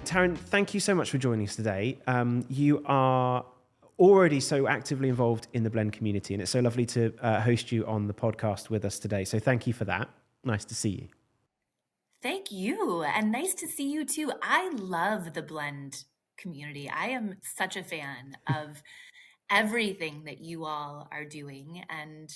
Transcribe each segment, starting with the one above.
Taryn, thank you so much for joining us today. You are already so actively involved in the Blend community, and it's so lovely to host you on the podcast with us today. So thank you for that. Nice to see you. Thank you. And nice to see you too. I love the Blend community. I am such a fan of everything that you all are doing. And,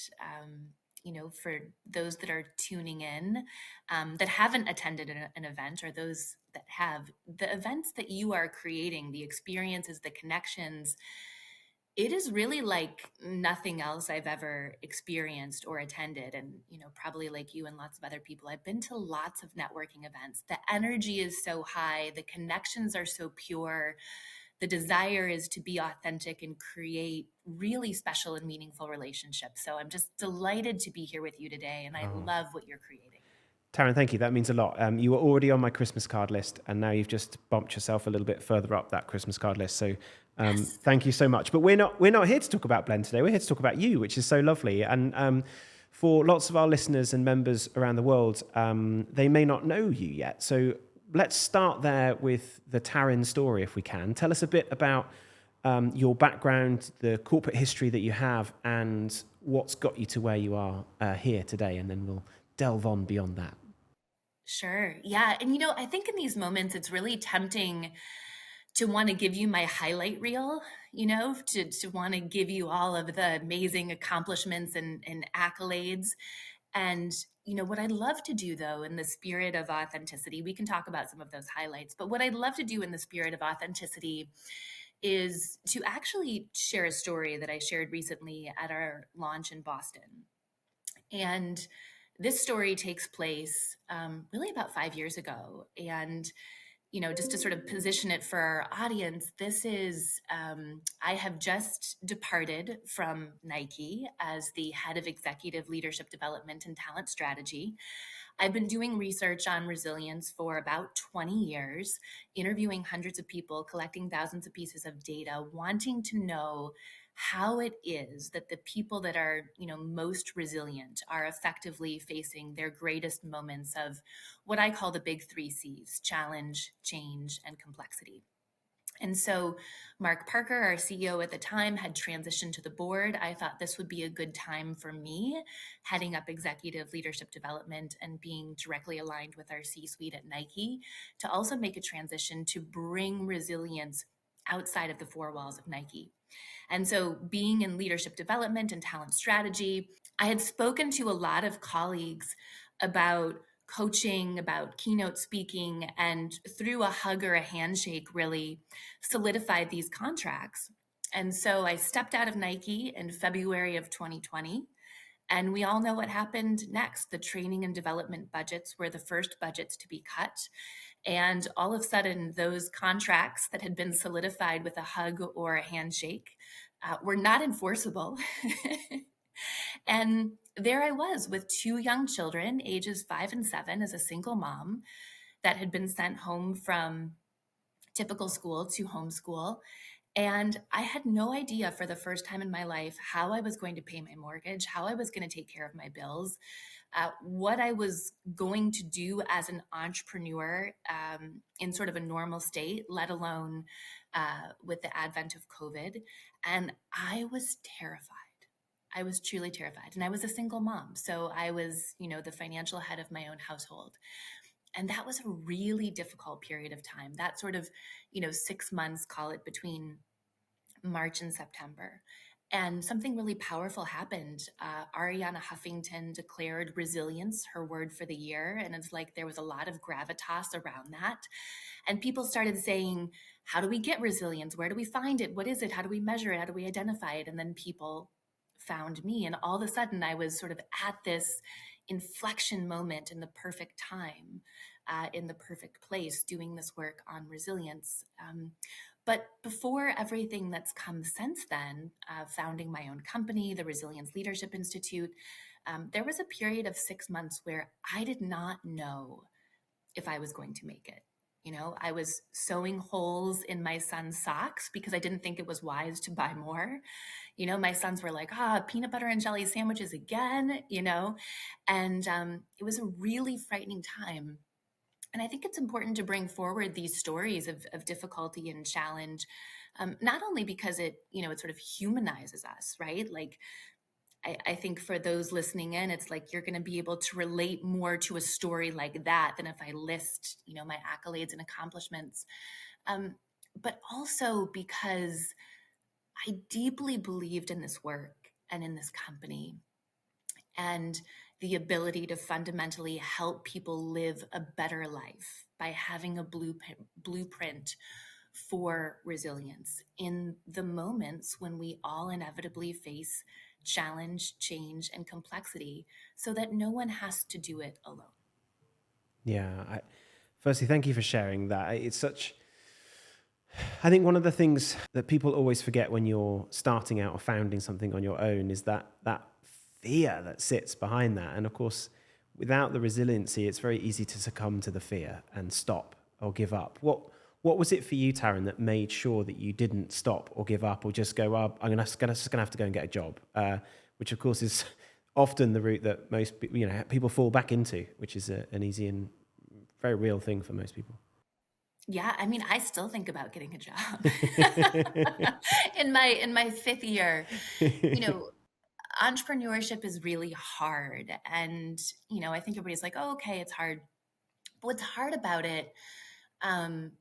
for those that are tuning in that haven't attended an event, or those that have, the events that you are creating, the experiences, the connections, it is really like nothing else I've ever experienced or attended. And, probably like you and lots of other people, I've been to lots of networking events. The energy is so high, the connections are so pure. The desire is to be authentic and create really special and meaningful relationships. So I'm just delighted to be here with you today. And I love what you're creating. Taryn, thank you. That means a lot. You were already on my Christmas card list, and now you've just bumped yourself a little bit further up that Christmas card list. So Yes. thank you so much. But we're not here to talk about Blend today. We're here to talk about you, which is so lovely. And for lots of our listeners and members around the world, they may not know you yet. So let's start there with the Taryn story, if we can. Tell us a bit about your background, the corporate history that you have, and what's got you to where you are here today. And then we'll delve on beyond that. Sure. Yeah. And, I think in these moments, it's really tempting to want to give you my highlight reel, to want to give you all of the amazing accomplishments and accolades. And, what I'd love to do, though, in the spirit of authenticity, we can talk about some of those highlights, but what I'd love to do in the spirit of authenticity is to actually share a story that I shared recently at our launch in Boston. And this story takes place really about 5 years ago. And, just to sort of position it for our audience, this is, I have just departed from Nike as the head of executive leadership development and talent strategy. I've been doing research on resilience for about 20 years, interviewing hundreds of people, collecting thousands of pieces of data, wanting to know how it is that the people that are, most resilient are effectively facing their greatest moments of what I call the big 3 C's: challenge, change, and complexity. And so Mark Parker, our CEO at the time, had transitioned to the board. I thought this would be a good time for me, heading up executive leadership development and being directly aligned with our C-suite at Nike, to also make a transition to bring resilience outside of the four walls of Nike. And so being in leadership development and talent strategy, I had spoken to a lot of colleagues about coaching, about keynote speaking, and through a hug or a handshake, really solidified these contracts. And so I stepped out of Nike in February of 2020. And we all know what happened next. The training and development budgets were the first budgets to be cut. And all of a sudden, those contracts that had been solidified with a hug or a handshake were not enforceable. And there I was with 2 young children, ages 5 and 7, as a single mom that had been sent home from typical school to homeschool. And I had no idea for the first time in my life how I was going to pay my mortgage, how I was going to take care of my bills, what I was going to do as an entrepreneur in sort of a normal state, let alone with the advent of COVID. And I was terrified. I was truly terrified. And I was a single mom. So I was, the financial head of my own household. And that was a really difficult period of time. That sort of, 6 months, call it, between March and September. And something really powerful happened. Ariana Huffington declared resilience her word for the year. And it's like there was a lot of gravitas around that. And people started saying, how do we get resilience? Where do we find it? What is it? How do we measure it? How do we identify it? And then people found me. And all of a sudden, I was sort of at this inflection moment in the perfect time, in the perfect place, doing this work on resilience. But before everything that's come since then, founding my own company, the Resilience Leadership Institute, there was a period of 6 months where I did not know if I was going to make it. I was sewing holes in my son's socks because I didn't think it was wise to buy more. My sons were like, peanut butter and jelly sandwiches again, and it was a really frightening time. And I think it's important to bring forward these stories of difficulty and challenge, not only because it sort of humanizes us, right? Like, I think for those listening in, it's like you're going to be able to relate more to a story like that than if I list my accolades and accomplishments. Um, but also because I deeply believed in this work and in this company and the ability to fundamentally help people live a better life by having a blueprint for resilience in the moments when we all inevitably face challenge, change, and complexity, so that no one has to do it alone. Yeah. Firstly, thank you for sharing that. I think one of the things that people always forget when you're starting out or founding something on your own is that fear that sits behind that. And of course, without the resiliency, it's very easy to succumb to the fear and stop or give up. What was it for you, Taryn, that made sure that you didn't stop or give up or just go, well, just gonna have to go and get a job, which of course is often the route that most people fall back into, which is an easy and very real thing for most people. Yeah, I mean, I still think about getting a job. In my fifth year, you know, entrepreneurship is really hard. And I think everybody's like, oh, okay, it's hard. But what's hard about it um,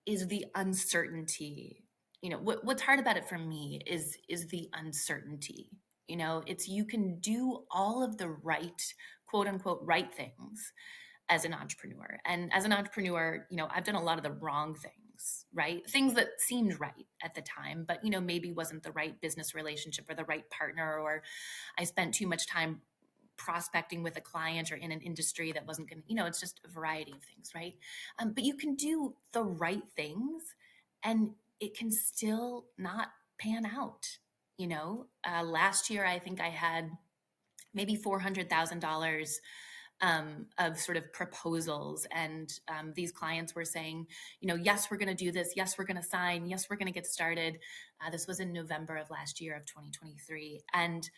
is the uncertainty. What's hard about it for me is the uncertainty. It's you can do all of the right, quote unquote, right things as an entrepreneur. And as an entrepreneur, I've done a lot of the wrong things, right? Things that seemed right at the time, but maybe wasn't the right business relationship or the right partner, or I spent too much time prospecting with a client or in an industry that wasn't going to, it's just a variety of things, right? But you can do the right things and it can still not pan out. Last year, I think I had maybe $400,000 of sort of proposals. And these clients were saying, yes, we're going to do this. Yes, we're going to sign. Yes, we're going to get started. This was in November of last year of 2023. And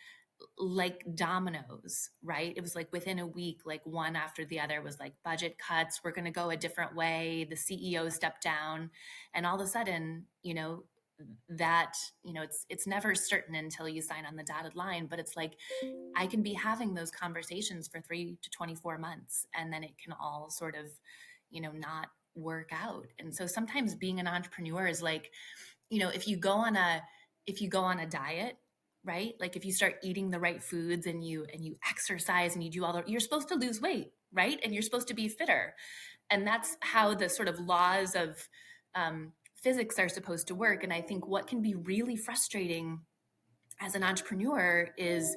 like dominoes, right? It was like within a week, like one after the other was like budget cuts. We're going to go a different way. The CEO stepped down. And all of a sudden, that it's never certain until you sign on the dotted line, but it's like I can be having those conversations for 3 to 24 months and then it can all sort of not work out. And so sometimes being an entrepreneur is like, if you go on a diet, right? Like if you start eating the right foods and you exercise and you do you're supposed to lose weight, right? And you're supposed to be fitter. And that's how the sort of laws of physics are supposed to work. And I think what can be really frustrating as an entrepreneur is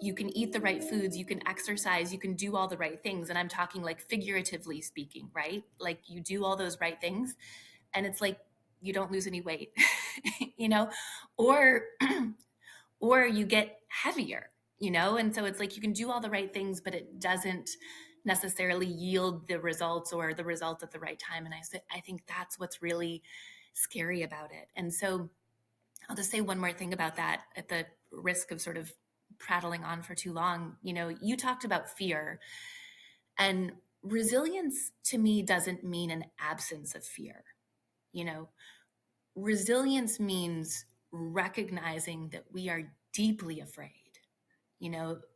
you can eat the right foods, you can exercise, you can do all the right things. And I'm talking like figuratively speaking, right? Like you do all those right things and it's like you don't lose any weight, or or you get heavier, And so it's like you can do all the right things, but it doesn't necessarily yield the results or the result at the right time. And I think that's what's really scary about it. And so I'll just say one more thing about that at the risk of sort of prattling on for too long. You talked about fear, and resilience to me doesn't mean an absence of fear. Resilience means recognizing that we are deeply afraid,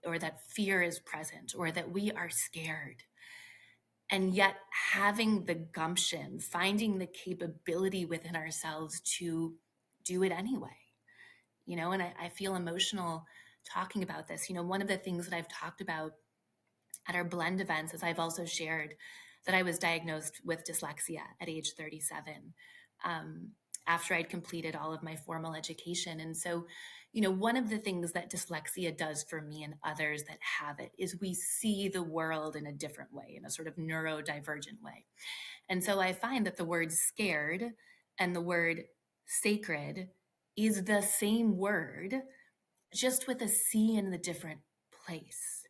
or that fear is present, or that we are scared. And yet having the gumption, finding the capability within ourselves to do it anyway. And I feel emotional talking about this. One of the things that I've talked about at our blend events is I've also shared that I was diagnosed with dyslexia at age 37 after I'd completed all of my formal education. And so, one of the things that dyslexia does for me and others that have it is we see the world in a different way, in a sort of neurodivergent way. And so I find that the word scared and the word sacred is the same word, just with a C in the different place.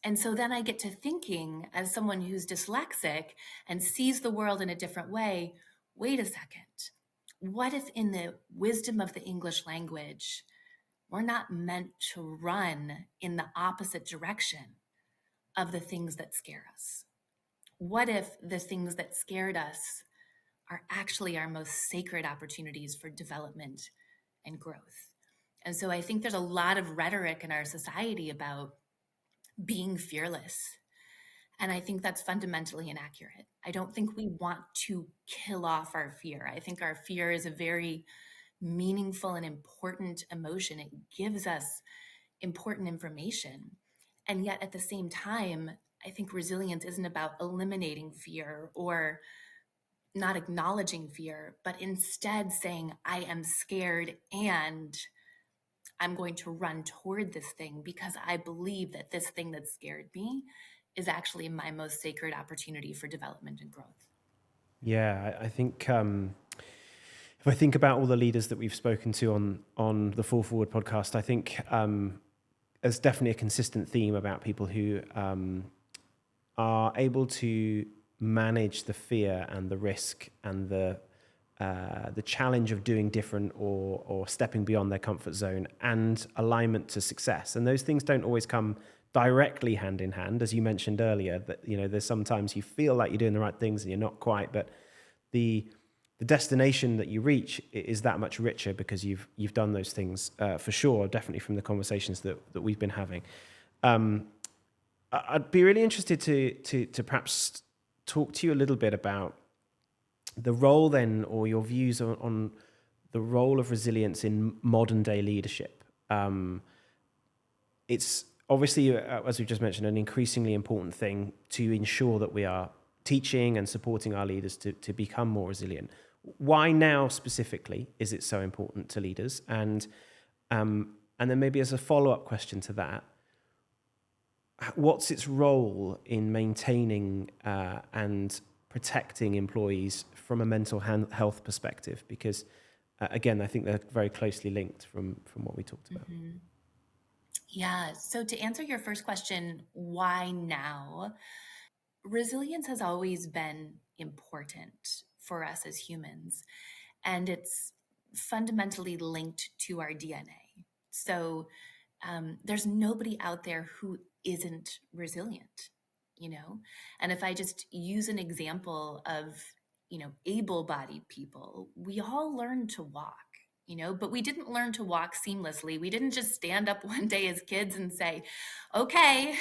And so then I get to thinking, as someone who's dyslexic and sees the world in a different way, wait a second. What if in the wisdom of the English language, we're not meant to run in the opposite direction of the things that scare us? what if the things that scared us are actually our most sacred opportunities for development and growth? And so I think there's a lot of rhetoric in our society about being fearless. And I think that's fundamentally inaccurate. I don't think we want to kill off our fear. I think our fear is a very meaningful and important emotion. It gives us important information. And yet at the same time, I think resilience isn't about eliminating fear or not acknowledging fear, but instead saying, I am scared and I'm going to run toward this thing because I believe that this thing that scared me is actually my most sacred opportunity for development and growth. Yeah, I think if I think about all the leaders that we've spoken to on the Fall Forward podcast, I think there's definitely a consistent theme about people who are able to manage the fear and the risk and the challenge of doing different or stepping beyond their comfort zone and alignment to success. And those things don't always come directly hand in hand, as you mentioned earlier, that, you know, there's sometimes you feel like you're doing the right things and you're not quite, but the destination that you reach is that much richer because you've done those things, for sure, definitely from the conversations that we've been having. I'd be really interested to perhaps talk to you a little bit about the role then, or your views on the role of resilience in modern day leadership. It's obviously, as we've just mentioned, an increasingly important thing to ensure that we are teaching and supporting our leaders to become more resilient. Why now specifically is it so important to leaders? And then maybe as a follow-up question to that, what's its role in maintaining and protecting employees from a mental health perspective? Because again, I think they're very closely linked from what we talked about. Mm-hmm. Yeah. So to answer your first question, why now? Resilience has always been important for us as humans, and it's fundamentally linked to our DNA. So there's nobody out there who isn't resilient, you know? And if I just use an example of, able-bodied people, we all learn to walk, but we didn't learn to walk seamlessly. We didn't just stand up one day as kids and say, okay,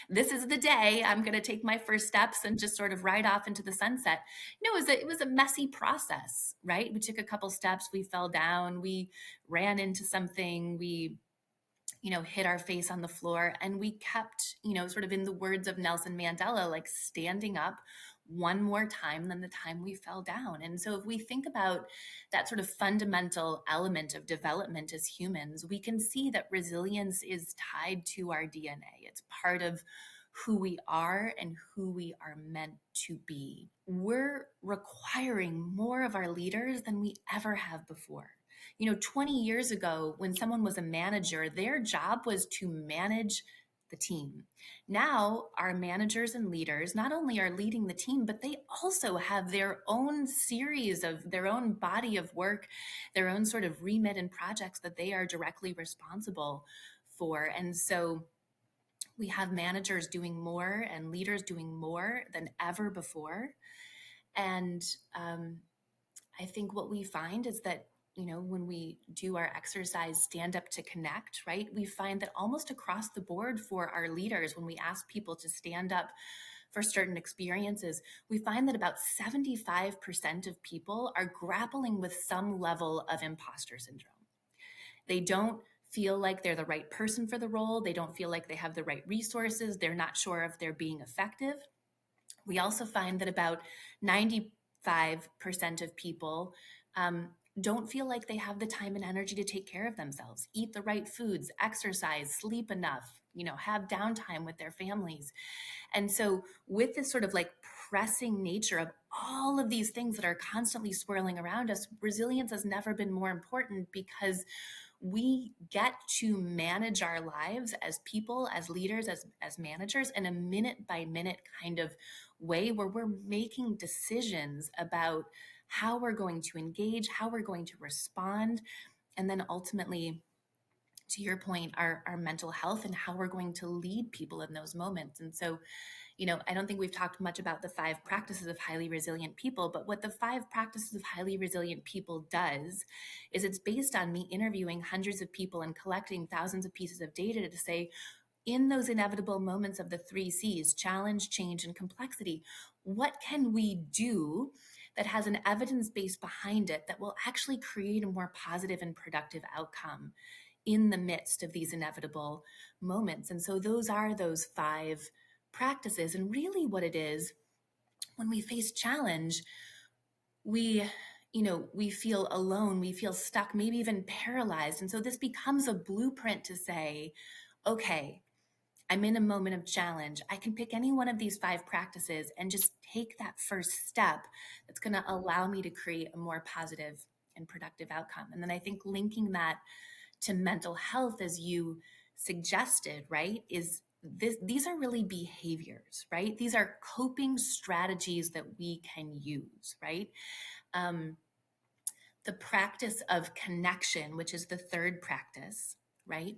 this is the day I'm going to take my first steps and just sort of ride off into the sunset. It was a messy process, right? We took a couple steps, we fell down, we ran into something, we hit our face on the floor, and we kept, sort of in the words of Nelson Mandela, like standing up one more time than the time we fell down. And so if we think about that sort of fundamental element of development as humans, we can see that resilience is tied to our DNA. It's part of who we are and who we are meant to be. We're requiring more of our leaders than we ever have before. 20 years ago, when someone was a manager, their job was to manage the team. Now, our managers and leaders not only are leading the team, but they also have their own series of their own body of work, their own sort of remit and projects that they are directly responsible for. And so we have managers doing more and leaders doing more than ever before. And I think what we find is that when we do our exercise, Stand Up to Connect, right? We find that almost across the board for our leaders, when we ask people to stand up for certain experiences, we find that about 75% of people are grappling with some level of imposter syndrome. They don't feel like they're the right person for the role. They don't feel like they have the right resources. They're not sure if they're being effective. We also find that about 95% of people don't feel like they have the time and energy to take care of themselves, eat the right foods, exercise, sleep enough, have downtime with their families. And so with this sort of like pressing nature of all of these things that are constantly swirling around us, resilience has never been more important, because we get to manage our lives as people, as leaders, as managers in a minute by minute kind of way, where we're making decisions about how we're going to engage, how we're going to respond, and then ultimately to your point, our mental health and how we're going to lead people in those moments. And so, I don't think we've talked much about the 5 practices of highly resilient people, but what the 5 practices of highly resilient people does is it's based on me interviewing hundreds of people and collecting thousands of pieces of data to say, in those inevitable moments of the 3 C's, challenge, change, and complexity, what can we do that has an evidence base behind it that will actually create a more positive and productive outcome in the midst of these inevitable moments? And so those are those 5 practices. And really what it is, when we face challenge, we feel alone, we feel stuck, maybe even paralyzed. And so this becomes a blueprint to say, okay, I'm in a moment of challenge. I can pick any one of these 5 practices and just take that first step that's going to allow me to create a more positive and productive outcome. And then I think linking that to mental health, as you suggested, right, these are really behaviors, right? These are coping strategies that we can use, right? Um, the practice of connection, which is the 3rd practice, right,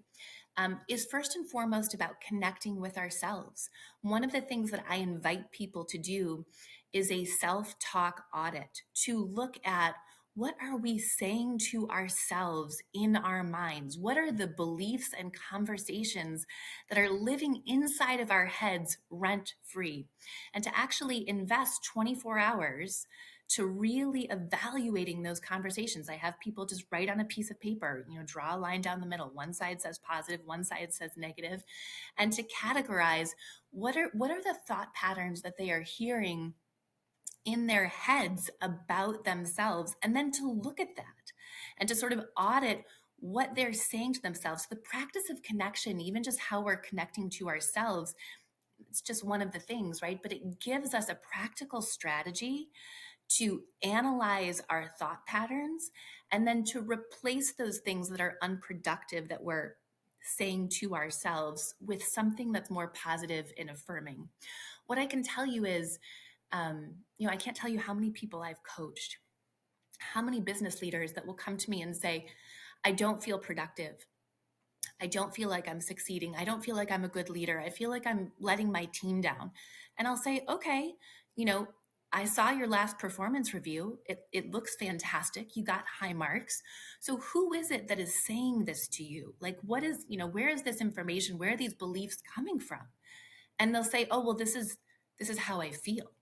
is first and foremost about connecting with ourselves. One of the things that I invite people to do is a self-talk audit, to look at what are we saying to ourselves in our minds? What are the beliefs and conversations that are living inside of our heads rent free? And to actually invest 24 hours to really evaluating those conversations. I have people just write on a piece of paper, draw a line down the middle. One side says positive, one side says negative, and to categorize what are the thought patterns that they are hearing in their heads about themselves, and then to look at that and to sort of audit what they're saying to themselves. The practice of connection, even just how we're connecting to ourselves, it's just one of the things, right? But it gives us a practical strategy to analyze our thought patterns and then to replace those things that are unproductive that we're saying to ourselves with something that's more positive and affirming. What I can tell you is, I can't tell you how many people I've coached, how many business leaders that will come to me and say, I don't feel productive. I don't feel like I'm succeeding. I don't feel like I'm a good leader. I feel like I'm letting my team down. And I'll say, okay, I saw your last performance review. It looks fantastic. You got high marks. So who is it that is saying this to you? Like, where is this information? Where are these beliefs coming from? And they'll say, oh, well, this is how I feel,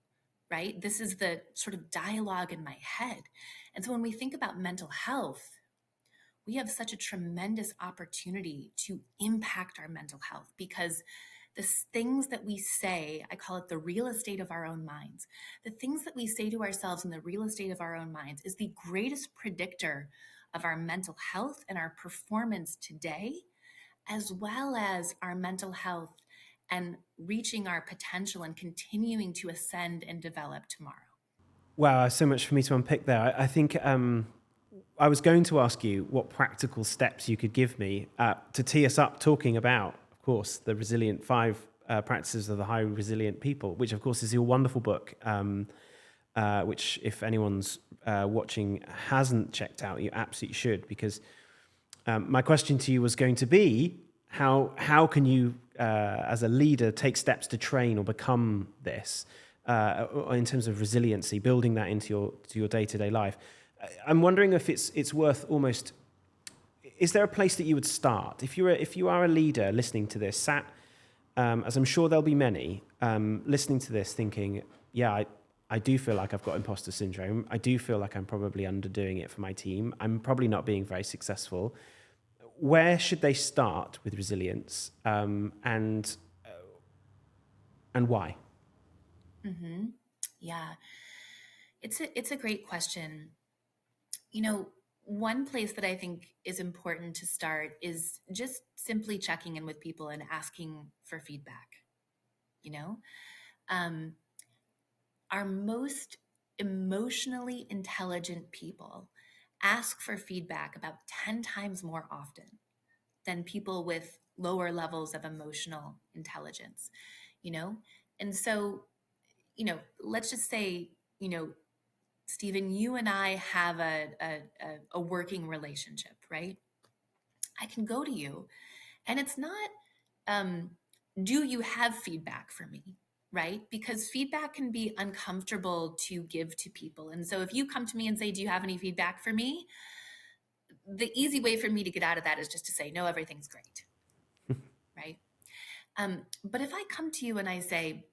right? This is the sort of dialogue in my head. And so when we think about mental health, we have such a tremendous opportunity to impact our mental health, because the things that we say, I call it the real estate of our own minds. The things that we say to ourselves in the real estate of our own minds is the greatest predictor of our mental health and our performance today, as well as our mental health and reaching our potential and continuing to ascend and develop tomorrow. Wow, so much for me to unpick there. I think I was going to ask you what practical steps you could give me to tee us up talking about, of course, the resilient 5 practices of the highly resilient people, which of course is your wonderful book, which if anyone's watching hasn't checked out, you absolutely should, because my question to you was going to be, how can you, as a leader, take steps to train or become this in terms of resiliency, building that into your day-to-day life? I'm wondering if it's worth almost. Is there a place that you would start if you are a leader listening to this, as I'm sure there'll be many listening to this, thinking, yeah, I do feel like I've got imposter syndrome. I do feel like I'm probably underdoing it for my team. I'm probably not being very successful. Where should they start with resilience, and why? Mm-hmm. Yeah, it's a great question. One place that I think is important to start is just simply checking in with people and asking for feedback. You know, um, our most emotionally intelligent people ask for feedback about 10 times more often than people with lower levels of emotional intelligence, you know? And so, let's just say, Stephen, you and I have a working relationship, right? I can go to you. And it's not, um, do you have feedback for me? Right? Because feedback can be uncomfortable to give to people. And so if you come to me and say, do you have any feedback for me? The easy way for me to get out of that is just to say, no, everything's great. Right? But if I come to you and I say,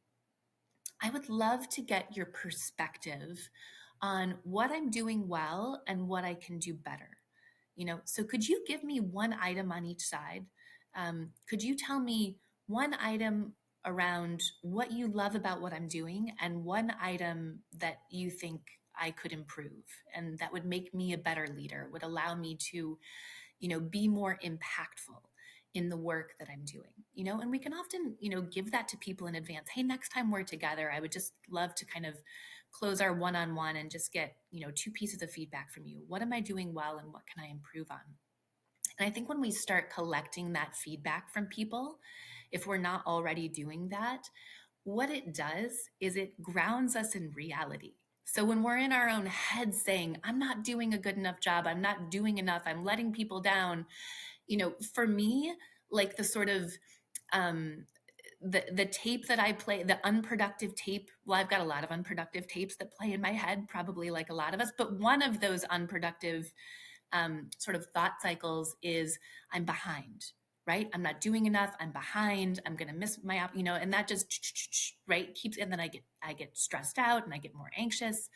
I would love to get your perspective on what I'm doing well and what I can do better. So could you give me one item on each side? Could you tell me one item around what you love about what I'm doing and one item that you think I could improve and that would make me a better leader, would allow me to, be more impactful in the work that I'm doing, and we can often, give that to people in advance. Hey, next time we're together, I would just love to kind of close our one-on-one and just get, two pieces of feedback from you. What am I doing well and what can I improve on? And I think when we start collecting that feedback from people, if we're not already doing that, what it does is it grounds us in reality. So when we're in our own head saying, I'm not doing a good enough job, I'm not doing enough, I'm letting people down, for me, like the sort of the tape that I play, the unproductive tape. Well, I've got a lot of unproductive tapes that play in my head, probably like a lot of us. But one of those unproductive sort of thought cycles is I'm behind, right? I'm not doing enough. I'm behind. I'm going to miss my, and that just right keeps. And then I get stressed out and I get more anxious,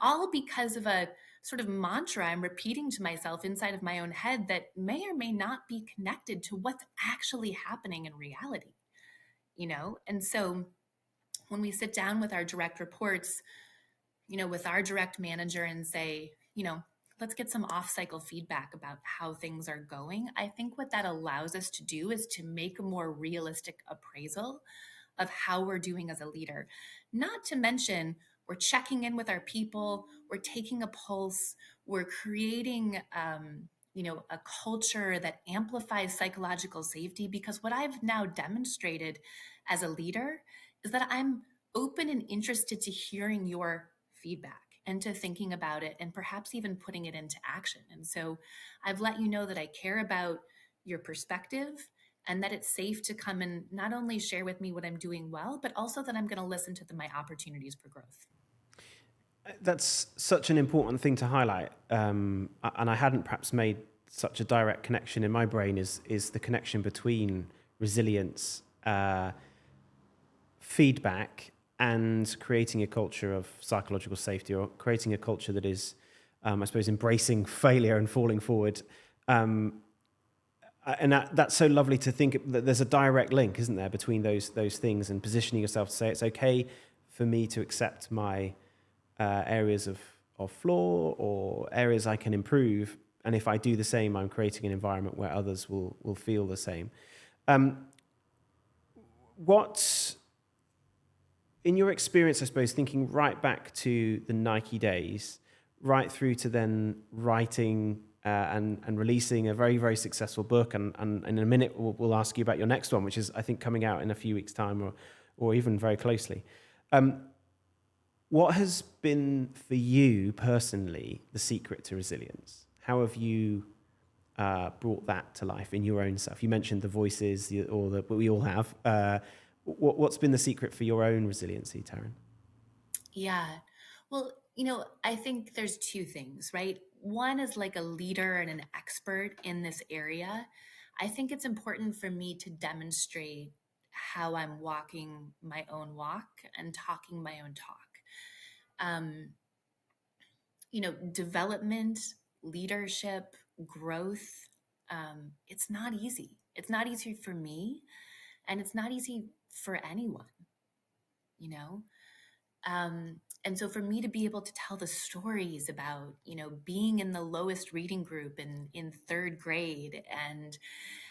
all because of a sort of mantra I'm repeating to myself inside of my own head that may or may not be connected to what's actually happening in reality, And so when we sit down with our direct reports, with our direct manager and say, let's get some off cycle feedback about how things are going. I think what that allows us to do is to make a more realistic appraisal of how we're doing as a leader. Not to mention, we're checking in with our people, we're taking a pulse, we're creating, a culture that amplifies psychological safety. Because what I've now demonstrated as a leader is that I'm open and interested to hearing your feedback and to thinking about it and perhaps even putting it into action. And so I've let you know that I care about your perspective and that it's safe to come and not only share with me what I'm doing well, but also that I'm going to listen to my opportunities for growth. That's such an important thing to highlight, and I hadn't perhaps made such a direct connection in my brain. Is the connection between resilience, feedback, and creating a culture of psychological safety, or creating a culture that is, I suppose, embracing failure and falling forward. And that's so lovely to think that there's a direct link, isn't there, between those things, and positioning yourself to say it's okay for me to accept my areas of flaw or areas I can improve. And if I do the same, I'm creating an environment where others will feel the same. What, in your experience, I suppose, thinking right back to the Nike days, right through to then writing and releasing a very, very successful book, and in a minute we'll ask you about your next one, which is, I think, coming out in a few weeks' time, or even very closely. What has been for you personally the secret to resilience? How have you brought that to life in your own self? You mentioned the voices, but we all have. What's been the secret for your own resiliency, Taryn? Yeah. Well, I think there's two things, right? One is like a leader and an expert in this area. I think it's important for me to demonstrate how I'm walking my own walk and talking my own talk. Development, leadership, growth, it's not easy. It's not easy for me, and it's not easy for anyone, you know? And so for me to be able to tell the stories about, being in the lowest reading group in third grade and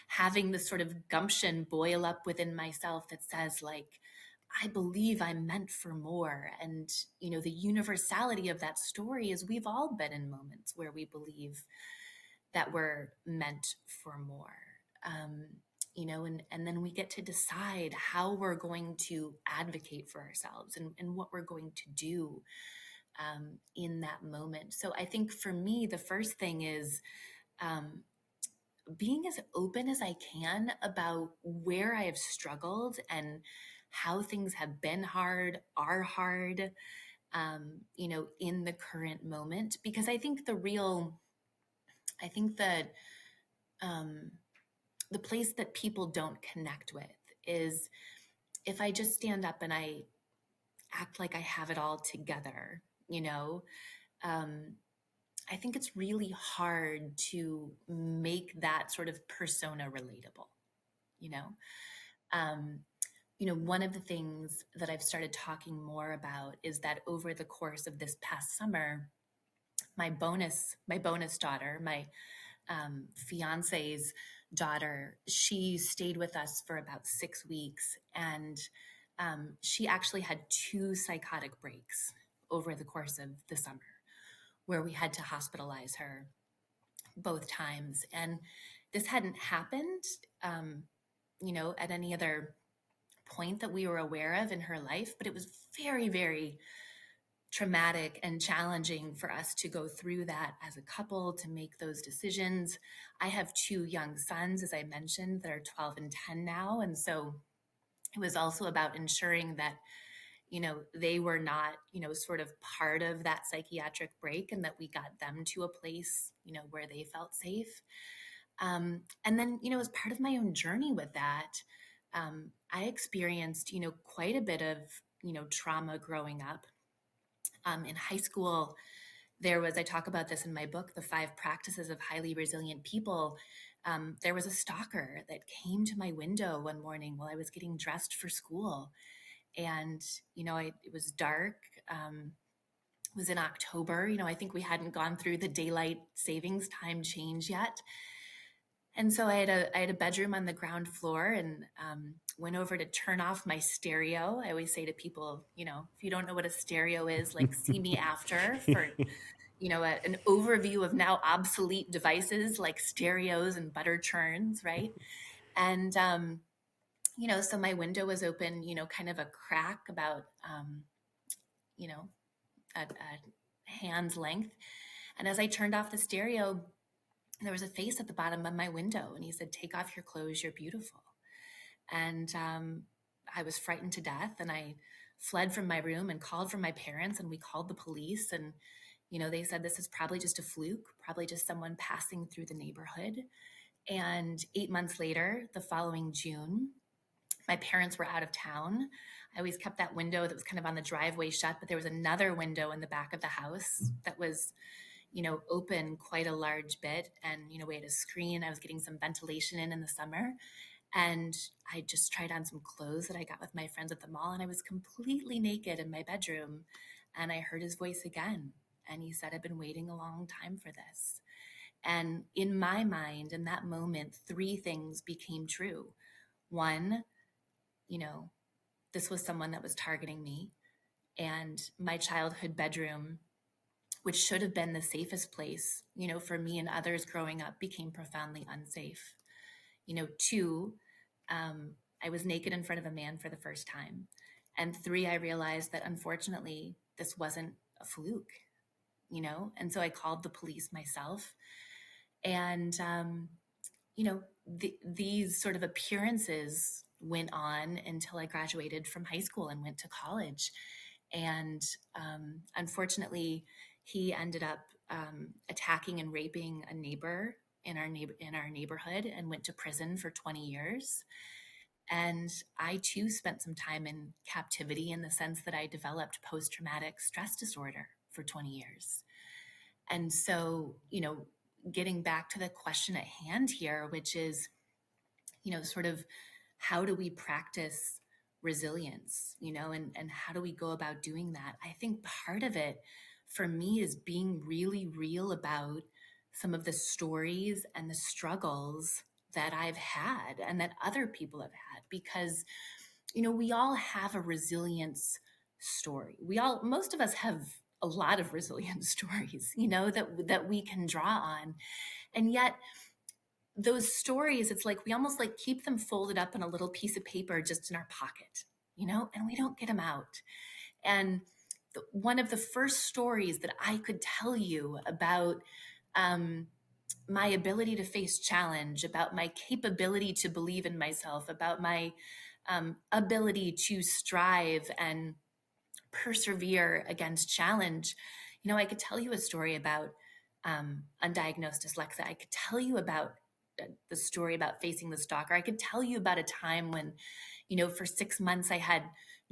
having this sort of gumption boil up within myself that says, like, I believe I'm meant for more. And, the universality of that story is we've all been in moments where we believe that we're meant for more. And then we get to decide how we're going to advocate for ourselves and what we're going to do in that moment. So I think for me, the first thing is being as open as I can about where I have struggled and how things have been hard, are hard, in the current moment. Because I think that um, the place that people don't connect with is if I just stand up and I act like I have it all together, um, I think it's really hard to make that sort of persona relatable, you know? Um, one of the things that I've started talking more about is that over the course of this past summer, my bonus daughter, my fiance's daughter, she stayed with us for about 6 weeks, and she actually had two psychotic breaks over the course of the summer where we had to hospitalize her both times. And this hadn't happened, at any other point that we were aware of in her life, but it was very, very traumatic and challenging for us to go through that as a couple, to make those decisions. I have two young sons, as I mentioned, that are 12 and 10 now. And so it was also about ensuring that, they were not, sort of part of that psychiatric break, and that we got them to a place, where they felt safe. And then, as part of my own journey with that, I experienced, quite a bit of, trauma growing up. In high school, I talk about this in my book, The 5 Practices of Highly Resilient People. There was a stalker that came to my window one morning while I was getting dressed for school. And, it was dark. It was in October. I think we hadn't gone through the daylight savings time change yet. And so I had a bedroom on the ground floor, and went over to turn off my stereo. I always say to people, if you don't know what a stereo is, like, see me after for, an overview of now obsolete devices like stereos and butter churns, right? And, so my window was open, kind of a crack about, you know, a hand's length. And as I turned off the stereo, there was a face at the bottom of my window, and he said, "Take off your clothes, you're beautiful." And I was frightened to death, and I fled from my room and called for my parents, and we called the police. And, they said, this is probably just a fluke, probably just someone passing through the neighborhood. And 8 months later, the following June, my parents were out of town. I always kept that window that was kind of on the driveway shut, but there was another window in the back of the house that was, open quite a large bit. And, we had a screen. I was getting some ventilation in the summer. And I just tried on some clothes that I got with my friends at the mall, and I was completely naked in my bedroom. And I heard his voice again. And he said, "I've been waiting a long time for this." And in my mind, in that moment, 3 things became true. One, this was someone that was targeting me, and my childhood bedroom, which should have been the safest place, for me and others growing up, became profoundly unsafe. Two, I was naked in front of a man for the first time. And 3, I realized that unfortunately, this wasn't a fluke, and so I called the police myself. And, these sort of appearances went on until I graduated from high school and went to college. And unfortunately, he ended up attacking and raping a neighbor in our neighborhood, and went to prison for 20 years. And I too spent some time in captivity, in the sense that I developed post-traumatic stress disorder for 20 years. And so, getting back to the question at hand here, which is, sort of, how do we practice resilience, and how do we go about doing that? I think part of it for me is being really real about some of the stories and the struggles that I've had and that other people have had, because, we all have a resilience story. Most of us have a lot of resilience stories, that we can draw on. And yet those stories, it's like we almost like keep them folded up in a little piece of paper just in our pocket, and we don't get them out. And one of the first stories that I could tell you about my ability to face challenge, about my capability to believe in myself, about my ability to strive and persevere against challenge. I could tell you a story about undiagnosed dyslexia. I could tell you about the story about facing the stalker. I could tell you about a time when, for 6 months I had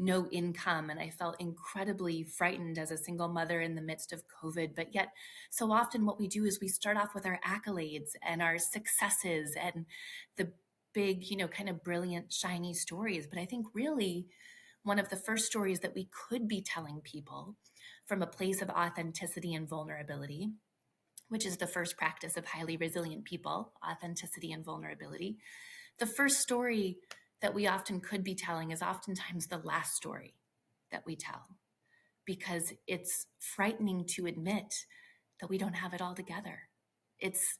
no income and I felt incredibly frightened as a single mother in the midst of COVID. But yet, so often what we do is we start off with our accolades and our successes and the big, kind of brilliant, shiny stories. But I think really one of the first stories that we could be telling people from a place of authenticity and vulnerability, which is the first practice of highly resilient people, authenticity and vulnerability. The first story that we often could be telling is oftentimes the last story that we tell, because it's frightening to admit that we don't have it all together. It's,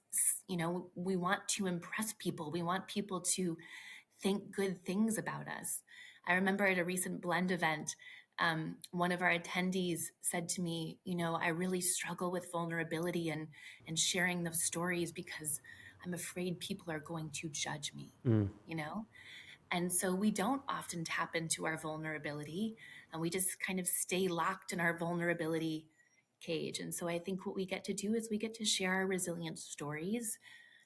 we want to impress people. We want people to think good things about us. I remember at a recent Blend event, one of our attendees said to me, I really struggle with vulnerability and sharing those stories because I'm afraid people are going to judge me, And so we don't often tap into our vulnerability, and we just kind of stay locked in our vulnerability cage. And so I think what we get to do is we get to share our resilient stories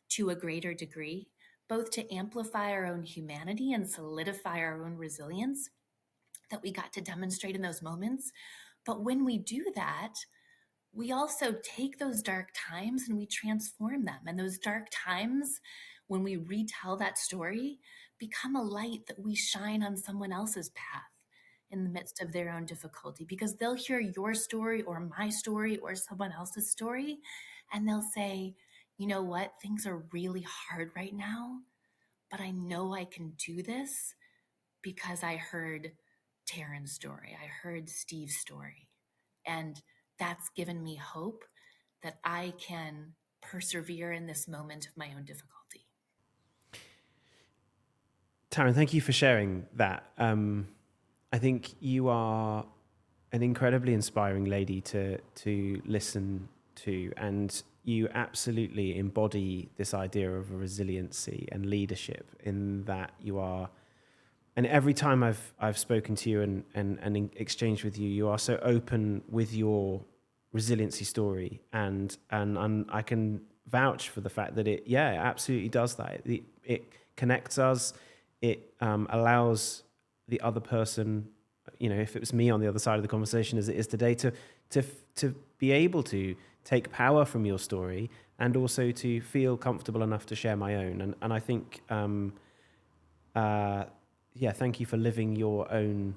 to a greater degree, both to amplify our own humanity and solidify our own resilience that we got to demonstrate in those moments. But when we do that, we also take those dark times and we transform them. And those dark times, when we retell that story, become a light that we shine on someone else's path in the midst of their own difficulty, because they'll hear your story or my story or someone else's story, and they'll say, you know what, things are really hard right now, but I know I can do this because I heard Taryn's story. I heard Steve's story. And that's given me hope that I can persevere in this moment of my own difficulty. Taryn, thank you for sharing that. I think you are an incredibly inspiring lady to listen to, and you absolutely embody this idea of a resiliency and leadership in that you are. And every time I've spoken to you and exchanged with you, you are so open with your resiliency story, and I can vouch for the fact that it absolutely does that. It connects us. It allows the other person, if it was me on the other side of the conversation as it is today, to be able to take power from your story and also to feel comfortable enough to share my own. And I think, thank you for living your own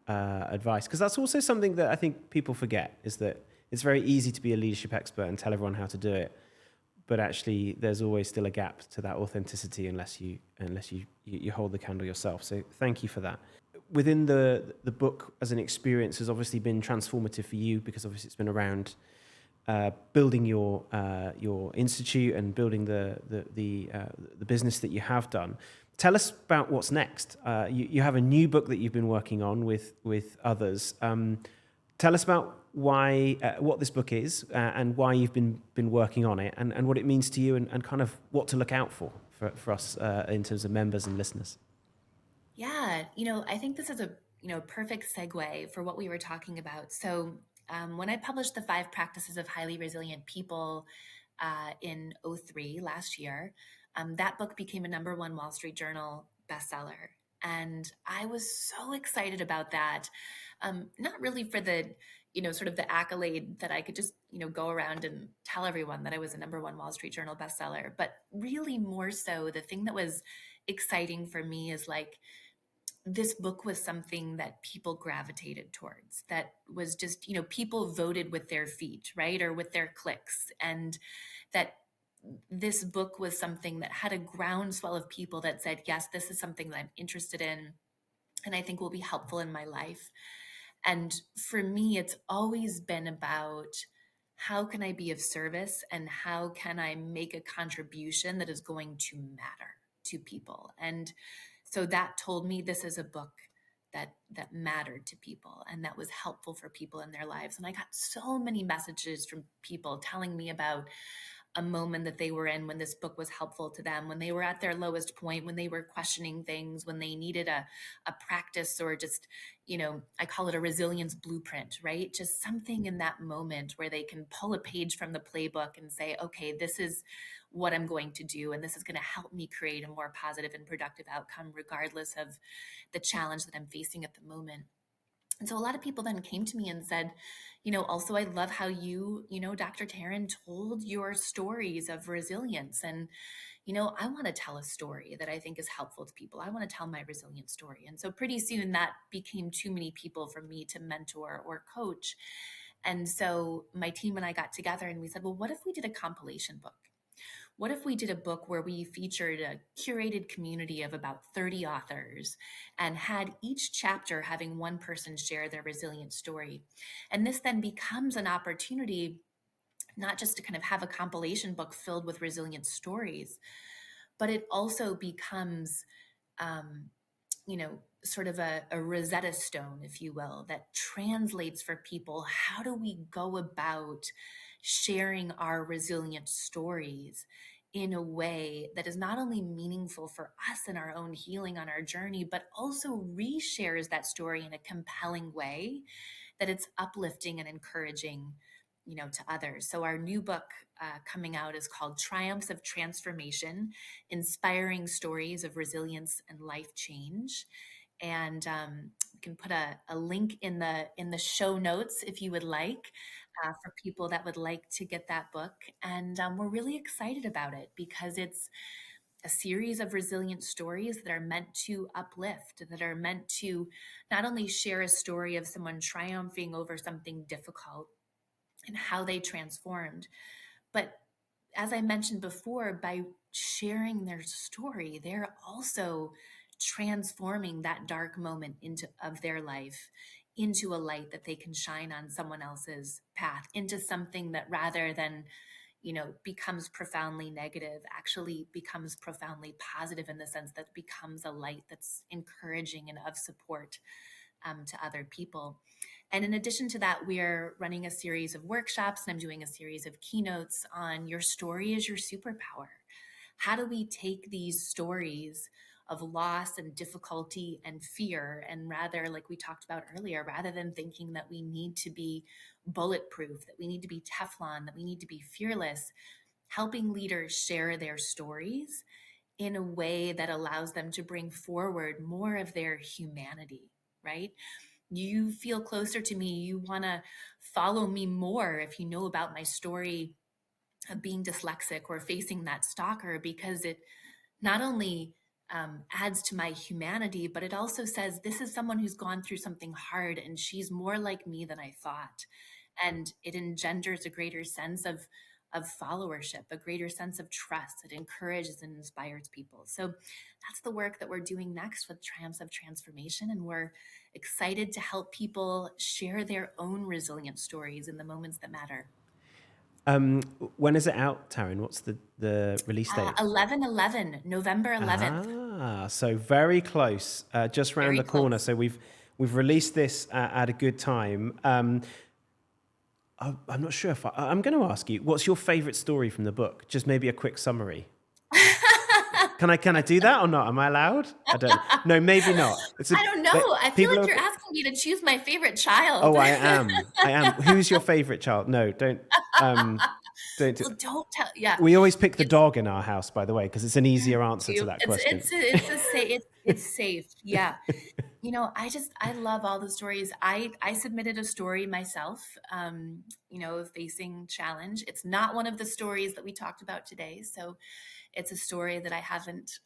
advice, because that's also something that I think people forget, is that it's very easy to be a leadership expert and tell everyone how to do it. But actually, there's always still a gap to that authenticity unless you hold the candle yourself. So thank you for that. Within the book as an experience has obviously been transformative for you, because obviously it's been around building your institute and building the business that you have done. Tell us about what's next. You have a new book that you've been working on with others. Tell us about what this book is and why you've been working on it, and what it means to you, and kind of what to look out for us in terms of members and listeners. Yeah, I think this is a perfect segue for what we were talking about. So when I published the 5 Practices of Highly Resilient People in 2003, last year, that book became a #1 Wall Street Journal bestseller. And I was so excited about that. Not really for the, sort of the accolade that I could just, go around and tell everyone that I was a #1 Wall Street Journal bestseller, but really more so the thing that was exciting for me is like, this book was something that people gravitated towards, that was just, people voted with their feet, right? Or with their clicks. And that this book was something that had a groundswell of people that said, yes, this is something that I'm interested in and I think will be helpful in my life. And for me, it's always been about how can I be of service and how can I make a contribution that is going to matter to people. And so that told me this is a book that mattered to people and that was helpful for people in their lives. And I got so many messages from people telling me about a moment that they were in when this book was helpful to them, when they were at their lowest point, when they were questioning things, when they needed a practice, or just, I call it a resilience blueprint, right? Just something in that moment where they can pull a page from the playbook and say, okay, this is what I'm going to do. And this is going to help me create a more positive and productive outcome, regardless of the challenge that I'm facing at the moment. And so a lot of people then came to me and said, also, I love how you, Dr. Taryn, told your stories of resilience. And, I want to tell a story that I think is helpful to people. I want to tell my resilient story. And so pretty soon that became too many people for me to mentor or coach. And so my team and I got together and we said, well, what if we did a compilation book? What if we did a book where we featured a curated community of about 30 authors and had each chapter having one person share their resilient story? And this then becomes an opportunity not just to kind of have a compilation book filled with resilient stories, but it also becomes sort of a Rosetta Stone, if you will, that translates for people. How do we go about sharing our resilient stories in a way that is not only meaningful for us in our own healing on our journey, but also reshares that story in a compelling way that it's uplifting and encouraging, to others. So our new book coming out is called Triumphs of Transformation: Inspiring Stories of Resilience and Life Change. And we can put a link in the show notes if you would like, for people that would like to get that book. And we're really excited about it because it's a series of resilient stories that are meant to uplift, that are meant to not only share a story of someone triumphing over something difficult and how they transformed, but as I mentioned before, by sharing their story, they're also transforming that dark moment of their life into a light that they can shine on someone else's path, into something that, rather than becomes profoundly negative, actually becomes profoundly positive, in the sense that it becomes a light that's encouraging and of support to other people. And in addition to that, we are running a series of workshops, and I'm doing a series of keynotes on your story is your superpower. How do we take these stories of loss and difficulty and fear, and rather, like we talked about earlier, rather than thinking that we need to be bulletproof, that we need to be Teflon, that we need to be fearless, helping leaders share their stories in a way that allows them to bring forward more of their humanity, right? You feel closer to me. You want to follow me more if you know about my story of being dyslexic or facing that stalker, because it not only adds to my humanity, but it also says, this is someone who's gone through something hard and she's more like me than I thought. And it engenders a greater sense of followership, a greater sense of trust. It encourages and inspires people. So that's the work that we're doing next with Triumphs of Transformation. And we're excited to help people share their own resilient stories in the moments that matter. When is it out, Taryn? What's the release date? 11/11, November 11th. So very close, just round Very the corner. close. So we've released this at a good time. I'm not sure if I'm going to ask you, what's your favorite story from the book? Just maybe a quick summary. Can I do that or not? Am I allowed? I don't. No, maybe not. I don't know. I feel like you're asking me to choose my favorite child. Oh, I am. Who's your favorite child? No, don't. Don't. Well, don't tell. Yeah. We always pick the dog in our house, by the way, because it's an easier answer to that question. It's safe. Yeah. I love all the stories. I submitted a story myself, facing challenge. It's not one of the stories that we talked about today. So it's a story that I haven't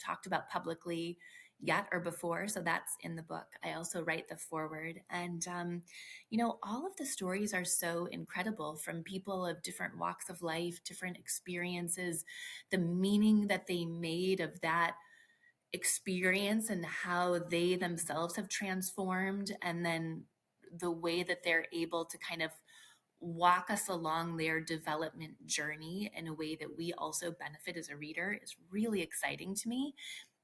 talked about publicly yet or before. So that's in the book. I also write the foreword. And, all of the stories are so incredible, from people of different walks of life, different experiences, the meaning that they made of that experience and how they themselves have transformed, and then the way that they're able to kind of walk us along their development journey in a way that we also benefit as a reader is really exciting to me.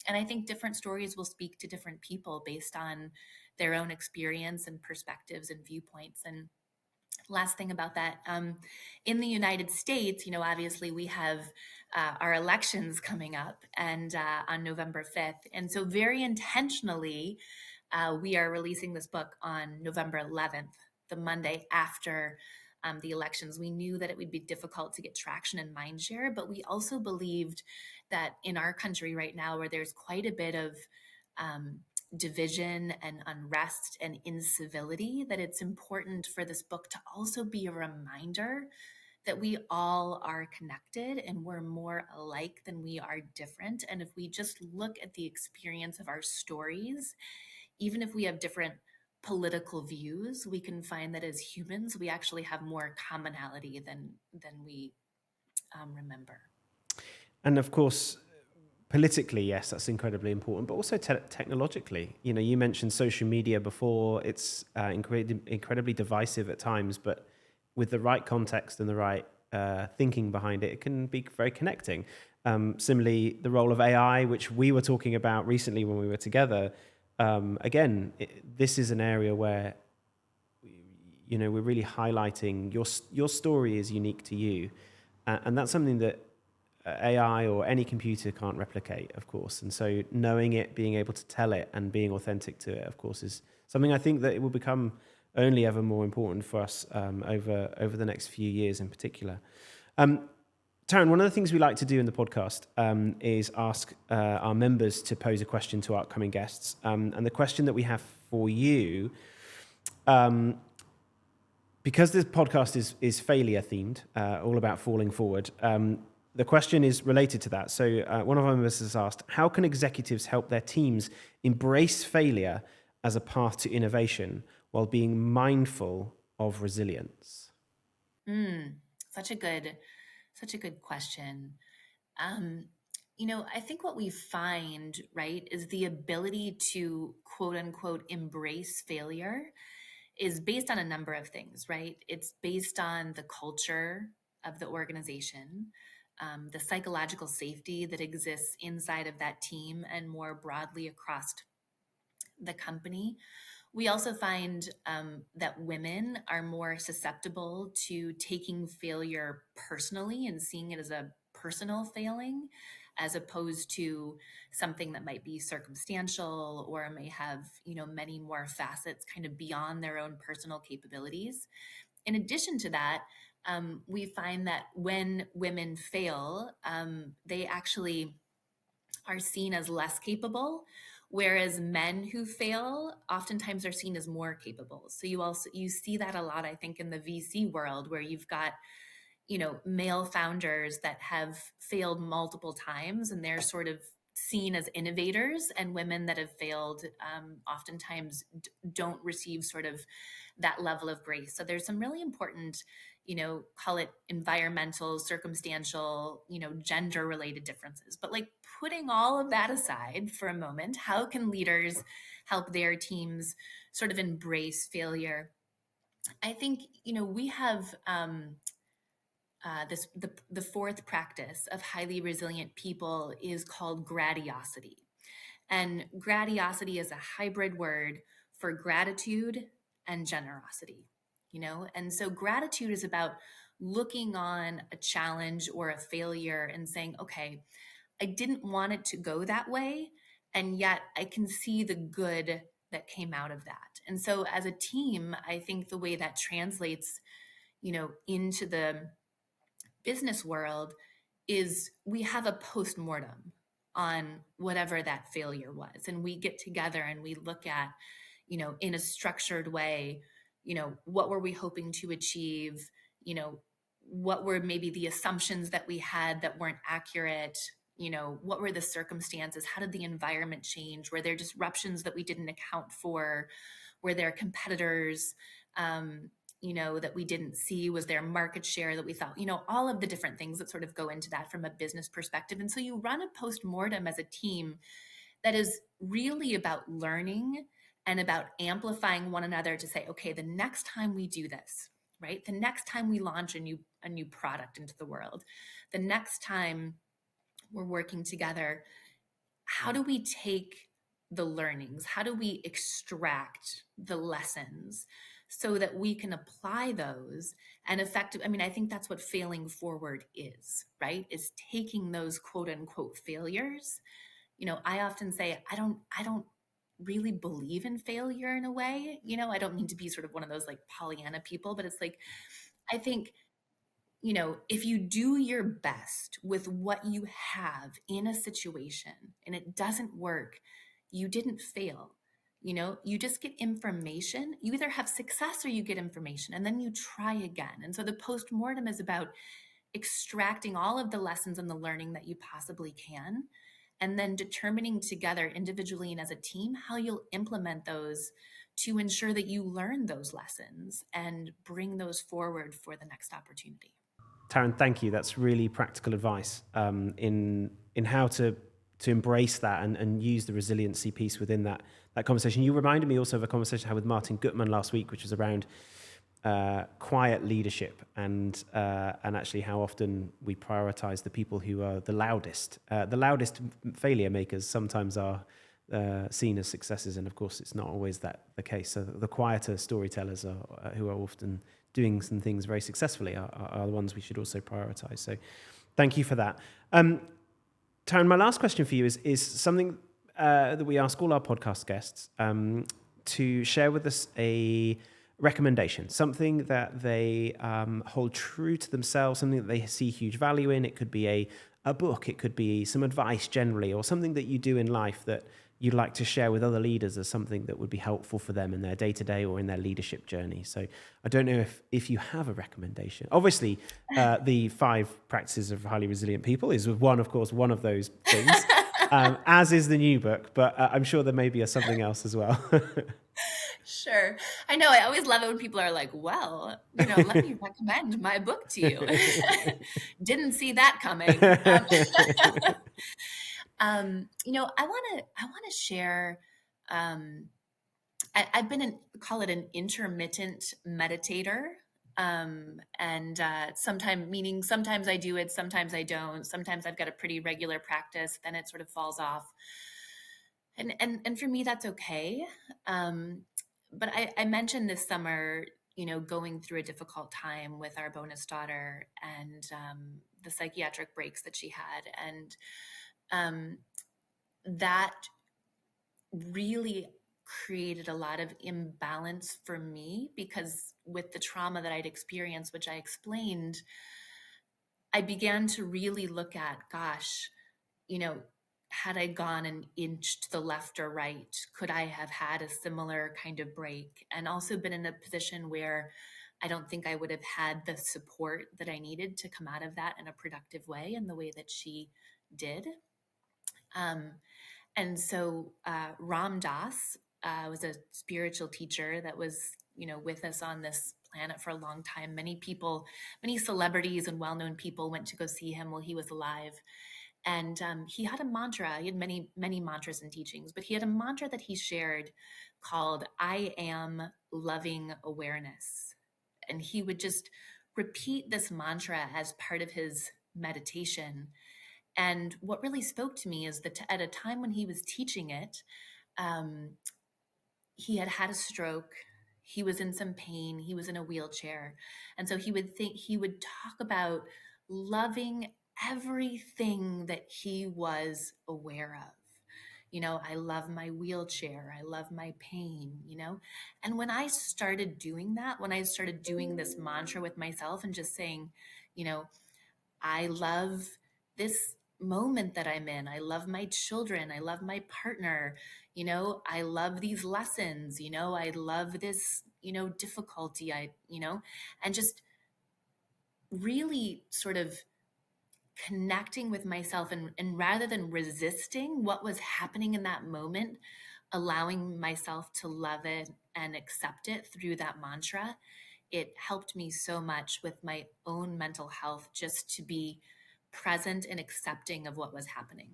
And I think different stories will speak to different people based on their own experience and perspectives and viewpoints. And Last thing about that, in the United States, obviously we have our elections coming up and on November 5th. And so very intentionally, we are releasing this book on November 11th, the Monday after the elections. We knew that it would be difficult to get traction and mindshare, but we also believed that in our country right now, where there's quite a bit of division and unrest and incivility, that it's important for this book to also be a reminder that we all are connected and we're more alike than we are different. And if we just look at the experience of our stories, even if we have different political views, we can find that as humans, we actually have more commonality than we remember. And of course, politically, yes, that's incredibly important, but also technologically. You mentioned social media before. It's incredibly divisive at times, but with the right context and the right thinking behind it, it can be very connecting. Similarly, the role of AI, which we were talking about recently when we were together, again, this is an area where we're really highlighting your story is unique to you, and that's something that AI or any computer can't replicate, of course. And so knowing it, being able to tell it, and being authentic to it, of course, is something I think that it will become only ever more important for us over the next few years in particular. Taryn, one of the things we like to do in the podcast is ask our members to pose a question to our upcoming guests. And the question that we have for you, because this podcast is failure themed, all about falling forward, the question is related to that. So one of our members has asked, how can executives help their teams embrace failure as a path to innovation while being mindful of resilience? Such a good question. I think what we find, right, is the ability to quote unquote embrace failure is based on a number of things, right? It's based on the culture of the organization, the psychological safety that exists inside of that team and more broadly across the company. We also find that women are more susceptible to taking failure personally and seeing it as a personal failing, as opposed to something that might be circumstantial or may have, many more facets kind of beyond their own personal capabilities. In addition to that, we find that when women fail, they actually are seen as less capable, whereas men who fail oftentimes are seen as more capable. So you see that a lot, I think, in the VC world, where you've got male founders that have failed multiple times and they're sort of seen as innovators, and women that have failed oftentimes don't receive sort of that level of grace. So there's some really important, call it environmental, circumstantial, gender related differences. But like, putting all of that aside for a moment, how can leaders help their teams sort of embrace failure? I think, we have the fourth practice of highly resilient people is called gratiosity. And gratiosity is a hybrid word for gratitude and generosity, And so gratitude is about looking on a challenge or a failure and saying, okay, I didn't want it to go that way, and yet I can see the good that came out of that. And so as a team, I think the way that translates, into the business world is we have a post-mortem on whatever that failure was. And we get together and we look at, in a structured way, what were we hoping to achieve? What were maybe the assumptions that we had that weren't accurate? What were the circumstances? How did the environment change? Were there disruptions that we didn't account for? Were there competitors, that we didn't see? Was there market share that we thought, all of the different things that sort of go into that from a business perspective. And so you run a post-mortem as a team that is really about learning and about amplifying one another to say, okay, the next time we do this, right? The next time we launch a new product into the world, the next time we're working together, how do we take the learnings? How do we extract the lessons so that we can apply those and effective. I mean, I think that's what failing forward is, right? Is taking those quote unquote failures. I often say, I don't really believe in failure in a way. I don't mean to be sort of one of those like Pollyanna people, but it's like, I think, if you do your best with what you have in a situation and it doesn't work, you didn't fail. You just get information. You either have success or you get information, and then you try again. And so the postmortem is about extracting all of the lessons and the learning that you possibly can, and then determining together individually and as a team how you'll implement those to ensure that you learn those lessons and bring those forward for the next opportunity. Taryn, thank you. That's really practical advice in how to embrace that and use the resiliency piece within that conversation. You reminded me also of a conversation I had with Martin Gutman last week, which was around quiet leadership and actually how often we prioritize the people who are the loudest. The loudest failure makers sometimes are seen as successes, and of course it's not always the case. So the quieter storytellers who are often doing some things very successfully are the ones we should also prioritize. So thank you for that. Taryn, my last question for you is something that we ask all our podcast guests to share with us a recommendation, something that they hold true to themselves, something that they see huge value in. It could be a book, it could be some advice generally, or something that you do in life that you'd like to share with other leaders as something that would be helpful for them in their day-to-day or in their leadership journey. So I don't know if you have a recommendation. Obviously, the 5 practices of highly resilient people is one of those things, as is the new book, but I'm sure there may be something else as well. Sure. I know. I always love it when people are like, well, let me recommend my book to you. Didn't see that coming. I want to share. I've been call it an intermittent meditator, and sometimes I do it, sometimes I don't. Sometimes I've got a pretty regular practice, then it sort of falls off, and for me that's okay. But I mentioned this summer, going through a difficult time with our bonus daughter and the psychiatric breaks that she had, and that really created a lot of imbalance for me, because with the trauma that I'd experienced, which I explained, I began to really look at, gosh, had I gone an inch to the left or right, could I have had a similar kind of break, and also been in a position where I don't think I would have had the support that I needed to come out of that in a productive way, in the way that she did. And so Ram Dass was a spiritual teacher that was, with us on this planet for a long time. Many celebrities and well-known people went to go see him while he was alive. And he had a mantra. He had many, many mantras and teachings, but he had a mantra that he shared called "I am loving awareness." And he would just repeat this mantra as part of his meditation. And what really spoke to me is that at a time when he was teaching it, he had had a stroke. He was in some pain. He was in a wheelchair. And so he would talk about loving everything that he was aware of. I love my wheelchair. I love my pain, And when I started doing that, when I started doing this mantra with myself and just saying, I love this moment that I'm in. I love my children. I love my partner. I love these lessons. I love this, difficulty. And just really sort of connecting with myself, and rather than resisting what was happening in that moment, allowing myself to love it and accept it through that mantra. It helped me so much with my own mental health, just to be present and accepting of what was happening.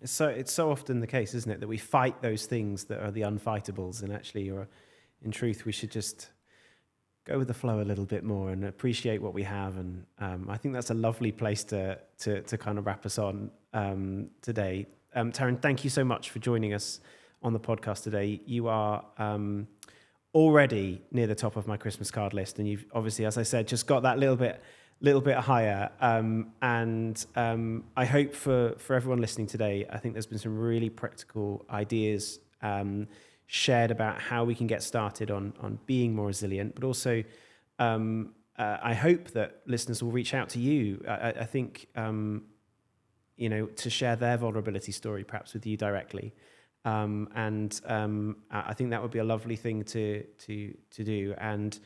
It's so often the case, isn't it, that we fight those things that are the unfightables, and actually, in truth, we should just go with the flow a little bit more and appreciate what we have. And I think that's a lovely place to kind of wrap us on today. Taryn, thank you so much for joining us on the podcast today. You are already near the top of my Christmas card list, and you've obviously, as I said, just got that little bit higher. I hope for everyone listening today, I think there's been some really practical ideas shared about how we can get started on being more resilient, but also I hope that listeners will reach out to you. I think to share their vulnerability story, perhaps with you directly. I think that would be a lovely thing to do, and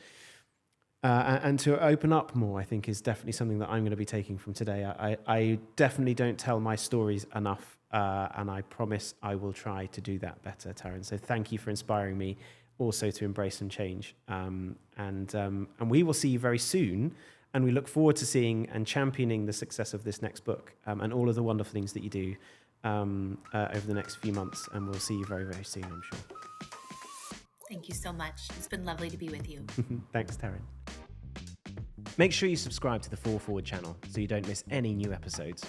to open up more, I think, is definitely something that I'm going to be taking from today. I definitely don't tell my stories enough, and I promise I will try to do that better, Taryn. So thank you for inspiring me also to embrace some change. And we will see you very soon, and we look forward to seeing and championing the success of this next book, and all of the wonderful things that you do over the next few months, and we'll see you very, very soon, I'm sure. Thank you so much. It's been lovely to be with you. Thanks, Taryn. Make sure you subscribe to the 4 Forward channel so you don't miss any new episodes.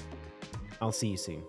I'll see you soon.